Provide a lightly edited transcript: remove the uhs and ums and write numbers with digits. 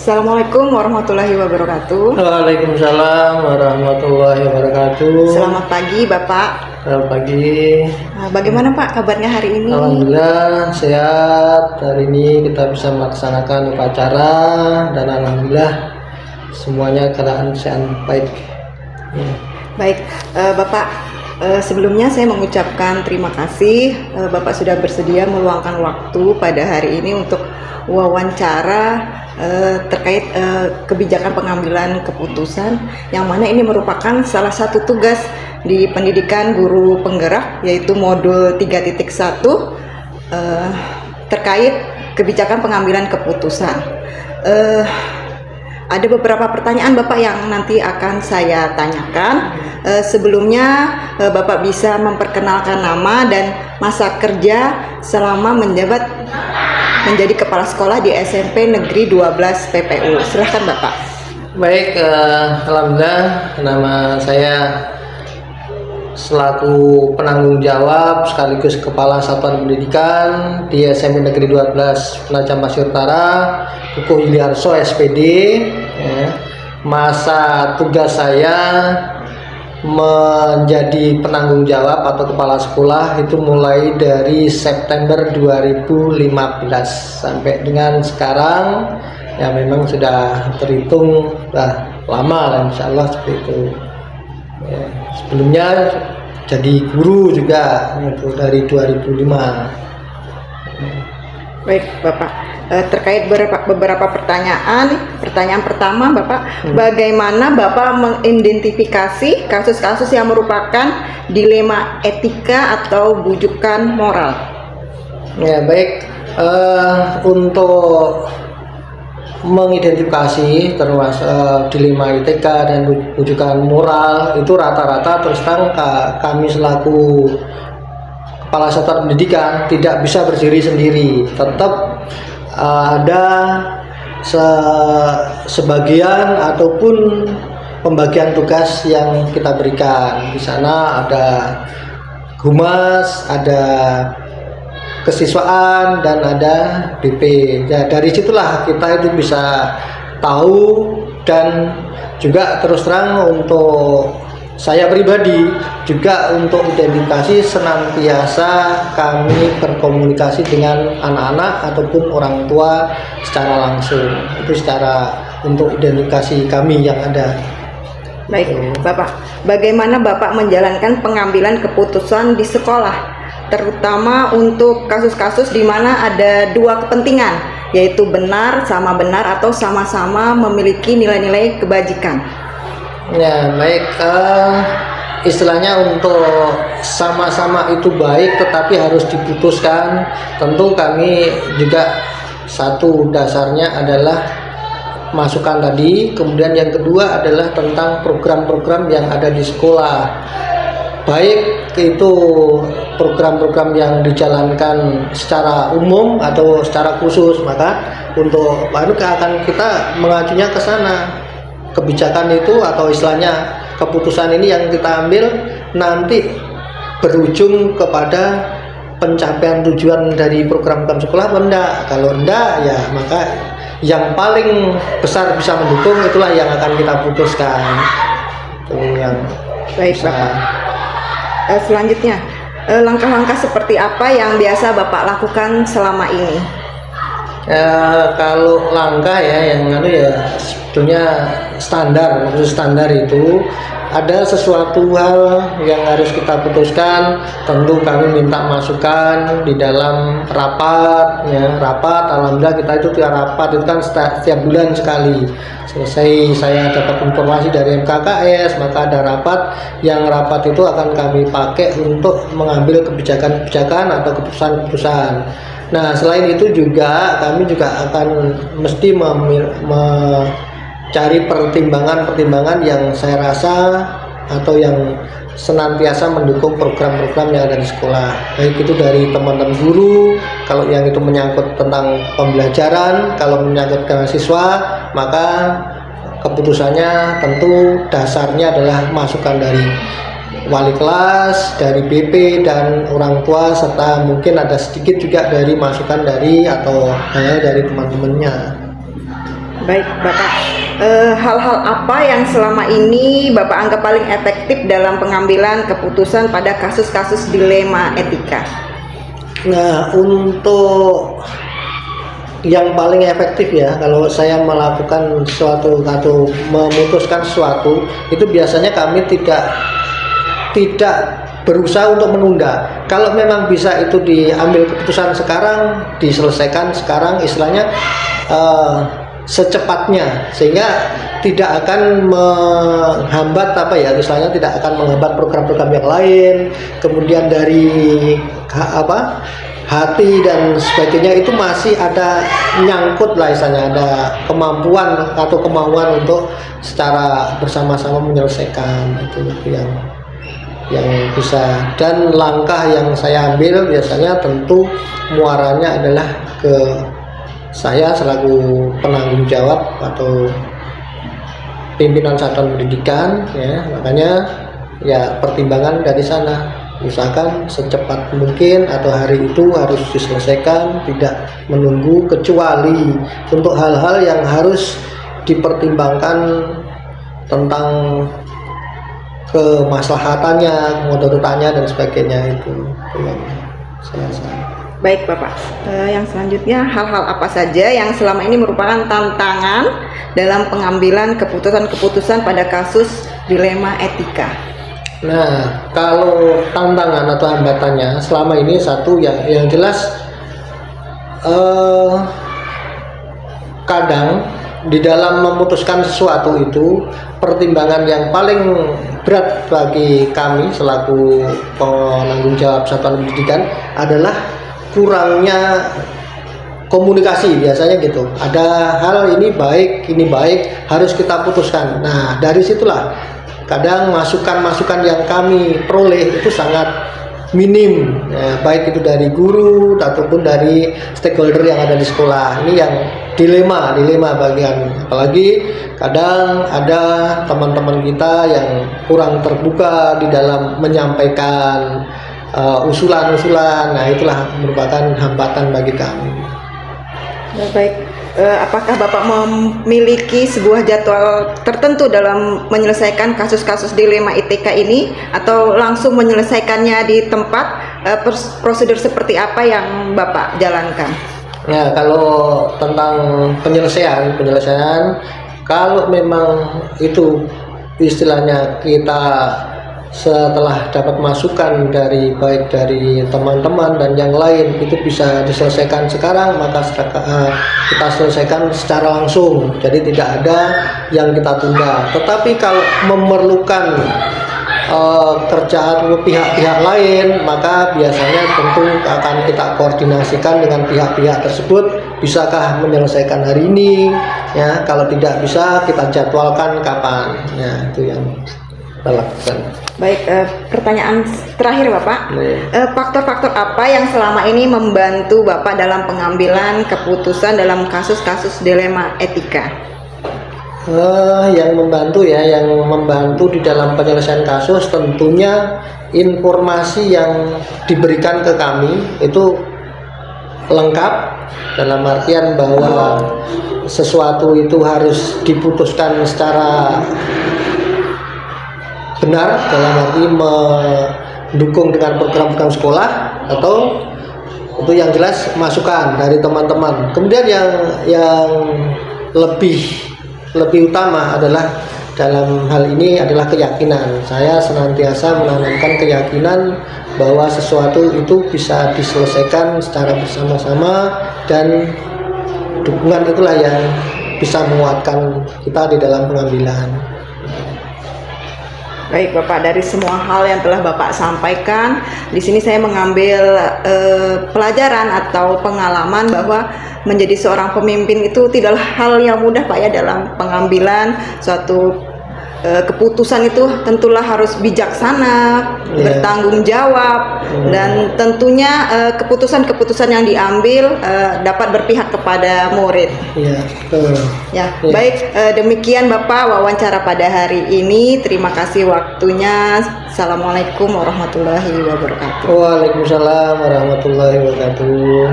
Assalamualaikum warahmatullahi wabarakatuh. Waalaikumsalam warahmatullahi wabarakatuh. Selamat pagi Bapak. Selamat pagi. Bagaimana Pak kabarnya hari ini? Alhamdulillah sehat. Hari ini kita bisa melaksanakan upacara dan alhamdulillah semuanya keadaan sehat baik. Baik, Bapak. Sebelumnya saya mengucapkan terima kasih Bapak sudah bersedia meluangkan waktu pada hari ini untuk wawancara terkait kebijakan pengambilan keputusan, yang mana ini merupakan salah satu tugas di pendidikan guru penggerak, yaitu modul 3.1 terkait kebijakan pengambilan keputusan. Ada beberapa pertanyaan Bapak yang nanti akan saya tanyakan. Sebelumnya Bapak bisa memperkenalkan nama dan masa kerja selama menjabat menjadi kepala sekolah di SMP Negeri 12 PPU. Silahkan Bapak. Baik, alhamdulillah nama saya selaku penanggung jawab sekaligus kepala satuan pendidikan di SMP Negeri 12 Penajam Pasir Utara, Kukuh Yuliarso SPD. Masa tugas saya menjadi penanggung jawab atau kepala sekolah itu mulai dari September 2015 sampai dengan sekarang, ya memang sudah terhitung lama lah, insya Allah seperti itu. Ya, sebelumnya jadi guru juga itu dari 2005. Baik Bapak, terkait beberapa pertanyaan. Pertanyaan pertama Bapak, bagaimana Bapak mengidentifikasi kasus-kasus yang merupakan dilema etika atau bujukan moral? Ya baik, untuk mengidentifikasi termasuk dilema etika dan bujukan moral itu rata-rata terus terang kami selaku kepala satuan pendidikan tidak bisa berdiri sendiri, tetap ada sebagian ataupun pembagian tugas yang kita berikan. Di sana ada humas, ada kesiswaan, dan ada BP. Ya, dari situlah kita itu bisa tahu, dan juga terus terang untuk saya pribadi juga untuk identifikasi senantiasa kami berkomunikasi dengan anak-anak ataupun orang tua secara langsung. Itu secara untuk identifikasi kami yang ada. Baik Bapak, bagaimana Bapak menjalankan pengambilan keputusan di sekolah, terutama untuk kasus-kasus di mana ada dua kepentingan, yaitu benar sama benar atau sama-sama memiliki nilai-nilai kebajikan? Ya baik, istilahnya untuk sama-sama itu baik tetapi harus diputuskan. Tentu kami juga satu dasarnya adalah masukan tadi, kemudian yang kedua adalah tentang program-program yang ada di sekolah, baik itu program-program yang dijalankan secara umum atau secara khusus. Maka untuk baru akan kita mengajunya ke sana. Kebijakan itu atau istilahnya keputusan ini yang kita ambil nanti berujung kepada pencapaian tujuan dari program-program sekolah atau enggak. Kalau enggak, ya maka yang paling besar bisa mendukung itulah yang akan kita putuskan. Itu yang baik bisa. Bapak. Selanjutnya, langkah-langkah seperti apa yang biasa Bapak lakukan selama ini? Kalau langkah ya yang sebetulnya standar, maksud standar itu ada sesuatu hal yang harus kita putuskan. Tentu kami minta masukan di dalam rapat, ya rapat. Alhamdulillah kita itu tiap rapat itu kan setiap bulan sekali. Selesai saya dapat informasi dari MKKS, maka ada rapat. Yang rapat itu akan kami pakai untuk mengambil kebijakan-kebijakan atau keputusan-keputusan. Nah selain itu juga kami juga akan mesti mencari pertimbangan-pertimbangan yang saya rasa atau yang senantiasa mendukung program-program yang ada di sekolah, baik itu dari teman-teman guru kalau yang itu menyangkut tentang pembelajaran, kalau menyangkut ke siswa maka keputusannya tentu dasarnya adalah masukan dari wali kelas, dari BP dan orang tua, serta mungkin ada sedikit juga dari masukan dari atau hanya dari teman-temannya. Baik, Bapak. Hal-hal apa yang selama ini Bapak anggap paling efektif dalam pengambilan keputusan pada kasus-kasus dilema etika? Nah, untuk yang paling efektif ya, kalau saya melakukan sesuatu atau memutuskan sesuatu, itu biasanya kami tidak berusaha untuk menunda. Kalau memang bisa itu diambil keputusan sekarang, diselesaikan sekarang, istilahnya secepatnya, sehingga tidak akan menghambat istilahnya tidak akan menghambat program-program yang lain. Kemudian dari hati dan sebagainya itu masih ada nyangkut lah, istilahnya ada kemampuan atau kemauan untuk secara bersama-sama menyelesaikan itu yang bisa. Dan langkah yang saya ambil biasanya tentu muaranya adalah ke saya selaku penanggung jawab atau pimpinan satuan pendidikan, ya, makanya ya pertimbangan dari sana, usahakan secepat mungkin atau hari itu harus diselesaikan, tidak menunggu, kecuali untuk hal-hal yang harus dipertimbangkan tentang kemaslahatannya, kemudaratannya dan sebagainya, itu yang saya rasa. Baik, Bapak. Yang selanjutnya, hal-hal apa saja yang selama ini merupakan tantangan dalam pengambilan keputusan-keputusan pada kasus dilema etika? Nah, kalau tantangan atau hambatannya selama ini satu yang jelas, kadang di dalam memutuskan sesuatu itu pertimbangan yang paling berat bagi kami selaku penanggung jawab satuan pendidikan adalah kurangnya komunikasi. Biasanya gitu, ada hal ini baik harus kita putuskan. Nah, dari situlah kadang masukan-masukan yang kami peroleh itu sangat minim, ya, baik itu dari guru ataupun dari stakeholder yang ada di sekolah. Ini yang dilema bagi kami. Apalagi kadang ada teman-teman kita yang kurang terbuka di dalam menyampaikan usulan-usulan. Nah, itulah merupakan hambatan bagi kami. Baik, apakah Bapak memiliki sebuah jadwal tertentu dalam menyelesaikan kasus-kasus dilema etika ini, atau langsung menyelesaikannya di tempat? Prosedur seperti apa yang Bapak jalankan? Ya, kalau tentang penyelesaian, kalau memang itu istilahnya kita setelah dapat masukan baik dari teman-teman dan yang lain itu bisa diselesaikan sekarang, maka kita selesaikan secara langsung, jadi tidak ada yang kita tunda. Tetapi kalau memerlukan kerjaan pihak-pihak lain, maka biasanya tentu akan kita koordinasikan dengan pihak-pihak tersebut, bisakah menyelesaikan hari ini, ya, kalau tidak bisa kita jadwalkan kapan, ya, itu yang kita lakukan. Baik, pertanyaan terakhir Bapak, faktor-faktor apa yang selama ini membantu Bapak dalam pengambilan keputusan dalam kasus-kasus dilema etika? Yang membantu di dalam penyelesaian kasus tentunya informasi yang diberikan ke kami itu lengkap, dalam artian bahwa sesuatu itu harus diputuskan secara benar, dalam arti mendukung dengan program-program sekolah, atau itu yang jelas masukan dari teman-teman. Kemudian yang lebih utama adalah dalam hal ini adalah keyakinan. Saya senantiasa menanamkan keyakinan bahwa sesuatu itu bisa diselesaikan secara bersama-sama, dan dukungan itulah yang bisa menguatkan kita di dalam pengambilan. Baik Bapak, dari semua hal yang telah Bapak sampaikan, di sini saya mengambil pelajaran atau pengalaman bahwa menjadi seorang pemimpin itu tidaklah hal yang mudah Pak ya, dalam pengambilan suatu keputusan itu tentulah harus bijaksana, bertanggung jawab, dan tentunya keputusan-keputusan yang diambil dapat berpihak kepada murid. Baik, demikian Bapak wawancara pada hari ini. Terima kasih waktunya. Assalamualaikum warahmatullahi wabarakatuh. Waalaikumsalam warahmatullahi wabarakatuh.